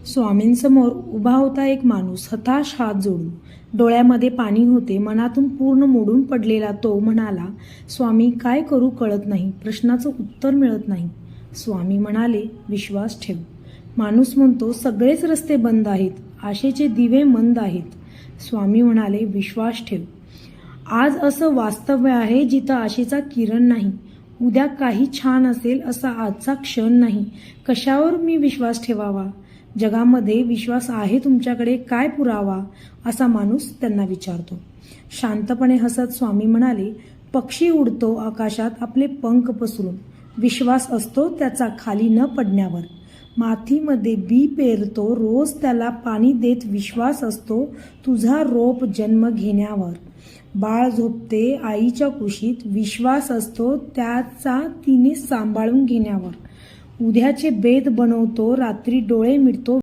स्वामींसमोर उभा होता एक माणूस, हताश हात जोडून. डोळ्यामध्ये पाणी होते. मनातून पूर्ण मोडून पडलेला तो म्हणाला, स्वामी, काय करू कळत नाही. प्रश्नाचं उत्तर मिळत नाही. स्वामी म्हणाले, विश्वास ठेव. माणूस म्हणतो, सगळेच रस्ते बंद आहेत, आशेचे दिवे मंद आहेत. स्वामी म्हणाले, विश्वास ठेव. आज असं वास्तव्य आहे जिथं आशेचा किरण नाही. उद्या काही छान असेल असा आजचा क्षण नाही. कशावर मी विश्वास ठेवावा? जगामध्ये विश्वास आहे तुमच्याकडे, काय पुरावा? असा माणूस त्यांना विचारतो. शांतपणे हसत स्वामी म्हणाले, पक्षी उडतो आकाशात आपले पंख पसरून. विश्वास असतो त्याचा खाली न पडण्यावर. मातीमध्ये बी पेरतो, रोज त्याला पाणी देत विश्वास असतो तुझा रोप जन्म घेण्यावर. बाळ झोपते आईच्या कुशीत, विश्वास असतो त्याचा तिने सांभाळून घेण्यावर. उद्याचे बेत बनवतो, रात्री डोळे मिटतो